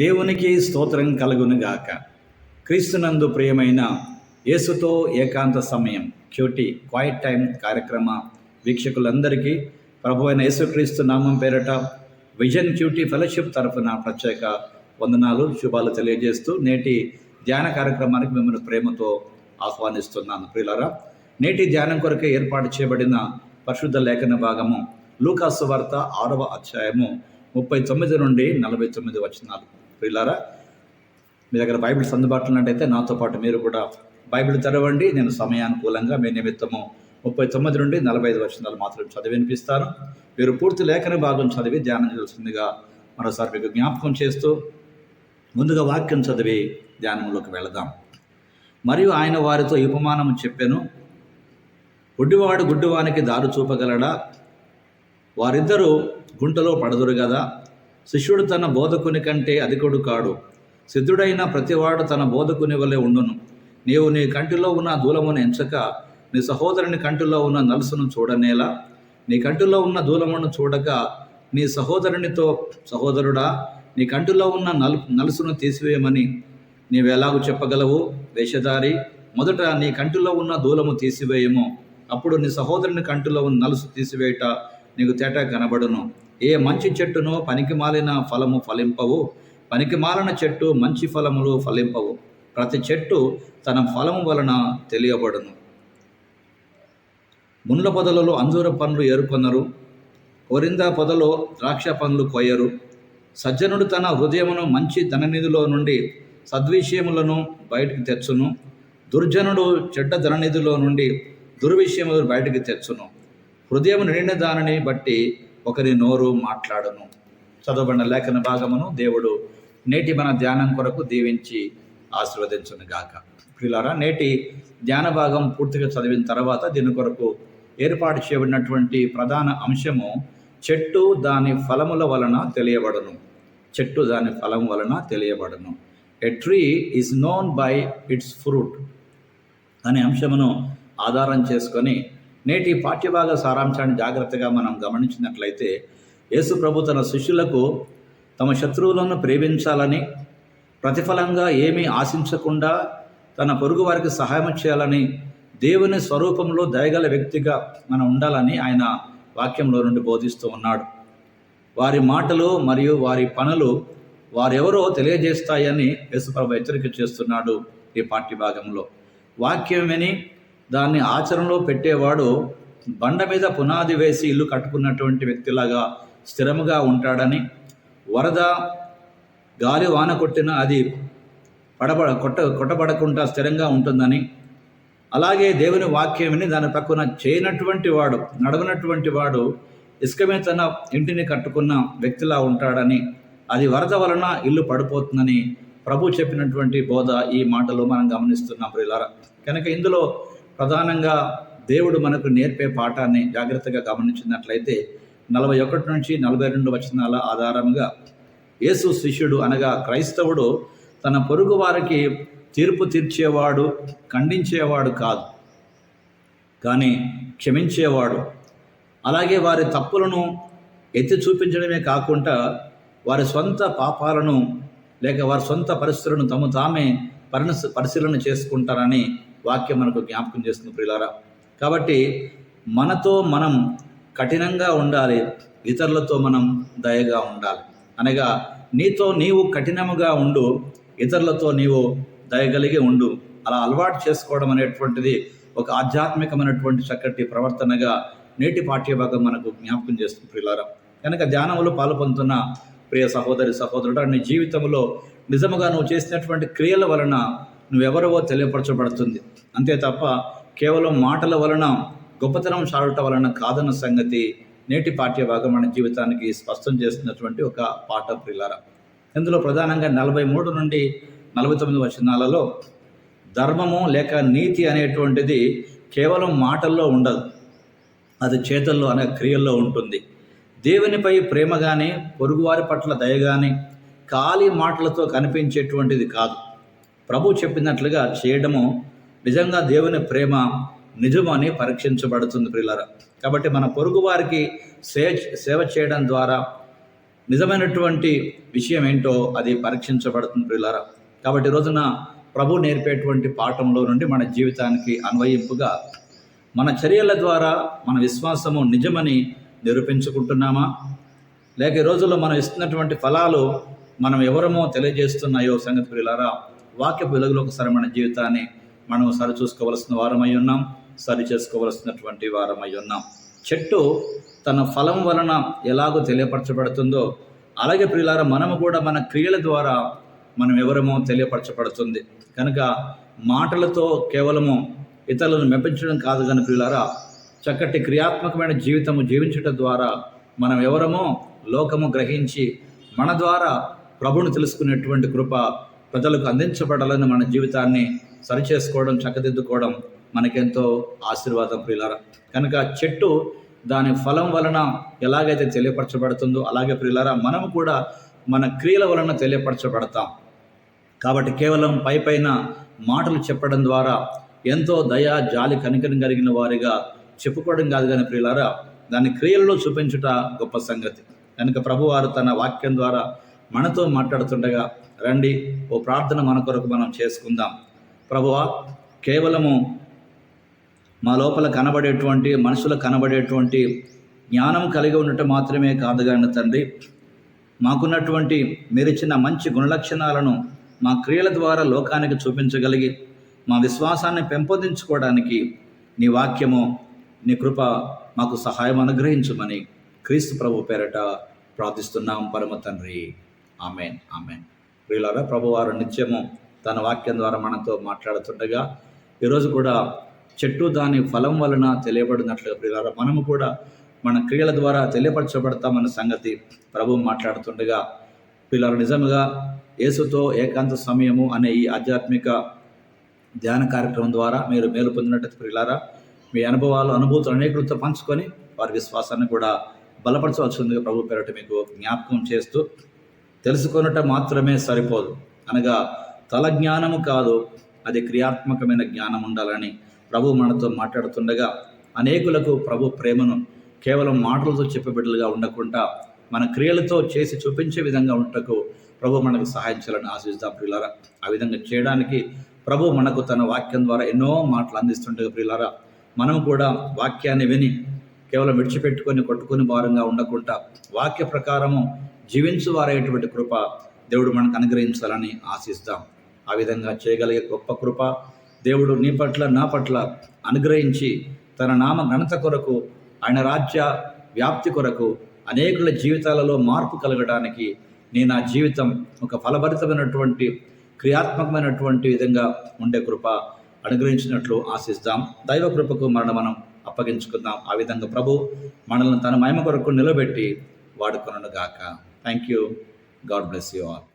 దేవునికి స్తోత్రం కలుగునుగాక. క్రీస్తునందు ప్రియమైన యేసుతో ఏకాంత సమయం క్వైట్ టైం కార్యక్రమ వీక్షకులందరికీ ప్రభువైన యేసుక్రీస్తు నామం పేరట విజన్ క్యూటీ ఫెలోషిప్ తరఫున ప్రత్యేక వందనాలు, శుభాలు తెలియజేస్తూ నేటి ధ్యాన కార్యక్రమానికి మిమ్మల్ని ప్రేమతో ఆహ్వానిస్తున్నాను. ప్రియులారా, నేటి ధ్యానం కొరకే ఏర్పాటు చేయబడిన పరిశుద్ధ లేఖన భాగము లూకాసు వార్త 6వ అధ్యాయము 39 నుండి 49 వచనాలు. ప్రియులారా, మీ దగ్గర బైబిల్స్ అందుబాటులో ఉన్నట్టయితే నాతో పాటు మీరు కూడా బైబిల్ తెరవండి. నేను సమయానుకూలంగా మీ నిమిత్తము 39 నుండి 45 వచనాలు మాత్రం చదివి వినిపిస్తాను. మీరు పూర్తి లేఖన భాగం చదివి ధ్యానం చేస్తుందిగా మరోసారి మీకు జ్ఞాపకం చేస్తూ ముందుగా వాక్యం చదివి ధ్యానంలోకి వెళదాం. మరియు ఆయన వారితో ఈ ఉపమానం చెప్పెను. గుడ్డివాడు గుడ్డివానికి దారి చూపగలడా? వారిద్దరూ గుంటలో పడదురు కదా. శిష్యుడు తన బోధకుని కంటే అధికుడు కాడు. సిద్ధుడైన ప్రతివాడు తన బోధకుని వలె ఉండును. నీవు నీ కంటిలో ఉన్న దూలమును ఎంచక నీ సహోదరుని కంటిలో ఉన్న నలుసును చూడనేలా? నీ కంటిలో ఉన్న దూలమును చూడక నీ సహోదరునితో, సహోదరుడా, నీ కంటిలో ఉన్న నలుసును తీసివేయమని నీవెలాగూ చెప్పగలవు? వేషధారి, మొదట నీ కంటిలో ఉన్న దూలము తీసివేయము, అప్పుడు నీ సహోదరుని కంటిలో ఉన్న నలుసు తీసివేయట నీకు తేటా కనబడును. ఏ మంచి చెట్టును పనికిమాలిన ఫలము ఫలింపవు, పనికిమాలిన చెట్టు మంచి ఫలములు ఫలింపవు. ప్రతి చెట్టు తన ఫలము వలన తెలియబడును. ముళ్ళ పొదలలో అంజూర పండ్లు ఏరుకొనరు, కొరింద పొదలో ద్రాక్ష పండ్లు కొయ్యరు. సజ్జనుడు తన హృదయమును మంచి ధననిధిలో నుండి సద్విషయములను బయటికి తెచ్చును. దుర్జనుడు చెడ్డ ధననిధిలో నుండి దుర్విషయములు బయటికి తెచ్చును. హృదయం నిండిన దానిని బట్టి ఒకరి నోరు మాట్లాడును. చదవబడిన లేఖన భాగమును దేవుడు నేటి మన ధ్యానం కొరకు దీవించి ఆశీర్వదించునుగాక. ప్రియులారా, నేటి ధ్యాన భాగం పూర్తిగా చదివిన తర్వాత దీని కొరకు ఏర్పాటు చేయబడినటువంటి ప్రధాన అంశము చెట్టు దాని ఫలముల వలన తెలియబడును. చెట్టు దాని ఫలం వలన తెలియబడును. A tree is known by its fruit అనే అంశమును ఆధారం చేసుకొని నేటి పాఠ్యభాగ సారాంశాన్ని జాగ్రత్తగా మనం గమనించినట్లయితే, యేసు ప్రభు తన శిష్యులకు తమ శత్రువులను ప్రేమించాలని, ప్రతిఫలంగా ఏమీ ఆశించకుండా తన పొరుగు వారికి సహాయం చేయాలని, దేవుని స్వరూపంలో దయగల వ్యక్తిగా మనం ఉండాలని ఆయన వాక్యంలో నుండి బోధిస్తూ ఉన్నాడు. వారి మాటలు మరియు వారి పనులు వారెవరో తెలియజేస్తాయని యేసుప్రభు హెచ్చరిక చేస్తున్నాడు. ఈ పాఠ్యభాగంలో వాక్యం విని దాన్ని ఆచరణలో పెట్టేవాడు బండ మీద పునాది వేసి ఇల్లు కట్టుకున్నటువంటి వ్యక్తిలాగా స్థిరముగా ఉంటాడని, వరద గాలి వాన కొట్టిన అది కొట్టబడకుండా స్థిరంగా ఉంటుందని, అలాగే దేవుని వాక్యం విని దాని పక్కన చేయనటువంటి వాడు, నడవనటువంటి వాడు ఇసుక మీద తన ఇంటిని కట్టుకున్న వ్యక్తిలా ఉంటాడని, అది వరద వలన ఇల్లు పడిపోతుందని ప్రభు చెప్పినటువంటి బోధ ఈ మాటలో మనం గమనిస్తున్నాం. ప్రియులారా, కనుక ఇందులో ప్రధానంగా దేవుడు మనకు నేర్పే పాఠాన్ని జాగ్రత్తగా గమనించినట్లయితే 41 నుంచి 42 వచనాల ఆధారంగా యేసు శిష్యుడు అనగా క్రైస్తవుడు తన పొరుగు వారికి తీర్పు తీర్చేవాడు, ఖండించేవాడు కాదు, కానీ క్షమించేవాడు. అలాగే వారి తప్పులను ఎత్తి చూపించడమే కాకుండా వారి సొంత పాపాలను లేక వారి సొంత పరిస్థితులను తామే పరిశీలన చేసుకుంటారని వాక్యం మనకు జ్ఞాపకం చేస్తుంది. ప్రియులారా, కాబట్టి మనతో మనం కఠినంగా ఉండాలి, ఇతరులతో మనం దయగా ఉండాలి. అనగా నీతో నీవు కఠినముగా ఉండు, ఇతరులతో నీవు దయగలిగి ఉండు. అలా అలవాటు చేసుకోవడం అనేటువంటిది ఒక ఆధ్యాత్మికమైనటువంటి చక్కటి ప్రవర్తనగా నేటి పాఠ్యభాగం మనకు జ్ఞాపకం చేస్తుంది. ప్రియులారా, కనుక ధ్యానంలో పాల్పొందుతున్న ప్రియ సహోదరి సహోదరుడు, నీ జీవితంలో నిజముగా నువ్వు చేసినటువంటి క్రియల వలన నువ్వెవరవో తెలియపరచబడుతుంది. అంతే తప్ప కేవలం మాటల వలన గొప్పతనం చాలుట వలన కాదన్న సంగతి నేటి పాఠ్యభాగం మన జీవితానికి స్పష్టం చేస్తున్నటువంటి ఒక పాఠం. ప్రియులారా, ఇందులో ప్రధానంగా 43 నుండి 49 వచనాలలో ధర్మము లేక నీతి అనేటువంటిది కేవలం మాటల్లో ఉండదు, అది చేతల్లో అనే క్రియల్లో ఉంటుంది. దేవునిపై ప్రేమ కానీ పొరుగువారి పట్ల దయ కానీ ఖాళీ మాటలతో కనిపించేటువంటిది కాదు. ప్రభు చెప్పినట్లుగా చేయడము నిజంగా దేవుని ప్రేమ నిజమని పరీక్షించబడుతుంది. ప్రియులారా, కాబట్టి మన పొరుగు వారికి సేవ చేయడం ద్వారా నిజమైనటువంటి విషయం ఏంటో అది పరీక్షించబడుతుంది ప్రియులారా. కాబట్టి ఈ రోజున ప్రభు నేర్పేటువంటి పాఠంలో నుండి మన జీవితానికి అన్వయింపుగా మన చర్యల ద్వారా మన విశ్వాసము నిజమని నిరూపించుకుంటున్నామా, లేక ఈ రోజుల్లో మనం ఇస్తున్నటువంటి ఫలాలు మనం ఎవరమో తెలియజేస్తున్నాయో సంగతి ప్రియులారా, వాక్యపు వెలుగులో ఒకసారి మన జీవితాన్ని మనం సరిచూసుకోవలసిన వారమై ఉన్నాం, సరి చేసుకోవలసినటువంటి వారమై ఉన్నాం. చెట్టు తన ఫలం వలన ఎలాగో తెలియపరచబడుతుందో అలాగే ప్రియులారా మనము కూడా మన క్రియల ద్వారా మనం ఎవరమో తెలియపరచబడుతుంది. కనుక మాటలతో కేవలము ఇతరులను మెప్పించడం కాదు కానీ ప్రియులారా, చక్కటి క్రియాత్మకమైన జీవితము జీవించడం ద్వారా మనం ఎవరమో లోకము గ్రహించి మన ద్వారా ప్రభువును తెలుసుకునేటువంటి కృప ప్రజలకు అందించబడాలని మన జీవితాన్ని సరిచేసుకోవడం, చక్కదిద్దుకోవడం మనకెంతో ఆశీర్వాదం ప్రియులారా. కనుక చెట్టు దాని ఫలం వలన ఎలాగైతే తెలియపరచబడుతుందో అలాగే ప్రియులారా మనము కూడా మన క్రియల వలన తెలియపరచబడతాం. కాబట్టి కేవలం పైన మాటలు చెప్పడం ద్వారా ఎంతో దయ, జాలి, కనికరం కలిగిన వారిగా చెప్పుకోవడం కాదు కానీ ప్రియులారా, దాని క్రియల్లో చూపించుట గొప్ప సంగతి. కనుక ప్రభువారు తన వాక్యం ద్వారా మనతో మాట్లాడుతుండగా రండి ఓ ప్రార్థన మన కొరకు మనం చేసుకుందాం. ప్రభువా, కేవలము మా లోపల కనబడేటువంటి మనుషులకు కనబడేటువంటి జ్ఞానం కలిగి ఉండటం మాత్రమే కాదు కానీ తండ్రి, మాకున్నటువంటి మీరిచ్చిన మంచి గుణలక్షణాలను మా క్రియల ద్వారా లోకానికి చూపించగలిగి మా విశ్వాసాన్ని పెంపొందించుకోవడానికి నీ వాక్యము, నీ కృప మాకు సహాయం అనుగ్రహించమని క్రీస్తు ప్రభు పేరట ప్రార్థిస్తున్నాం పరమ తండ్రి. Amen, amen. ప్రియులారా, ప్రభువారు నిత్యము తన వాక్యం ద్వారా మనతో మాట్లాడుతుండగా ఈరోజు కూడా చెట్టు దాని ఫలం వలన తెలియబడినట్లుగా ప్రియులారా మనము కూడా మన క్రియల ద్వారా తెలియపరచబడతామన్న సంగతి ప్రభు మాట్లాడుతుండగా ప్రియులారా, నిజంగా యేసుతో ఏకాంత సమయము అనే ఈ ఆధ్యాత్మిక ధ్యాన కార్యక్రమం ద్వారా మీరు మేలు పొందినట్టు ప్రియులారా, మీ అనుభవాలు, అనుభూతులు అనేకులతో పంచుకొని వారి విశ్వాసాన్ని కూడా బలపరచవలసిందిగా ప్రభు పేరట మీకు జ్ఞాపకం చేస్తూ, తెలుసుకొనటం మాత్రమే సరిపోదు, అనగా తల జ్ఞానము కాదు, అది క్రియాత్మకమైన జ్ఞానం ఉండాలని ప్రభు మనతో మాట్లాడుతుండగా అనేకులకు ప్రభు ప్రేమను కేవలం మాటలతో చెప్పే బిడ్డలుగా ఉండకుండా మన క్రియలతో చేసి చూపించే విధంగా ఉండటకు ప్రభు మనకు సహాయం చేయాలని ఆశిస్తాం ప్రియులారా. ఆ విధంగా చేయడానికి ప్రభు మనకు తన వాక్యం ద్వారా ఎన్నో మాటలు అందిస్తుండగా ప్రియులారా, మనం కూడా వాక్యాన్ని విని కేవలం విడిచిపెట్టుకొని కొట్టుకుని భారంగా ఉండకుండా వాక్య ప్రకారము జీవించువారేటువంటి కృప దేవుడు మనకు అనుగ్రహించాలని ఆశిస్తాం. ఆ విధంగా చేయగలిగే గొప్ప కృప దేవుడు నీ పట్ల, నా పట్ల అనుగ్రహించి తన నామ ఘనత కొరకు, ఆయన రాజ్య వ్యాప్తి కొరకు అనేకుల జీవితాలలో మార్పు కలగడానికి నా జీవితం ఒక ఫలభరితమైనటువంటి క్రియాత్మకమైనటువంటి విధంగా ఉండే కృప అనుగ్రహించినట్లు ఆశిస్తాం. దైవ కృపకు మనం అప్పగించుకుందాం. ఆ విధంగా ప్రభు మనల్ని తన మహిమ కొరకు నిలబెట్టి వాడుకొనుగాక. Thank you. God bless you all.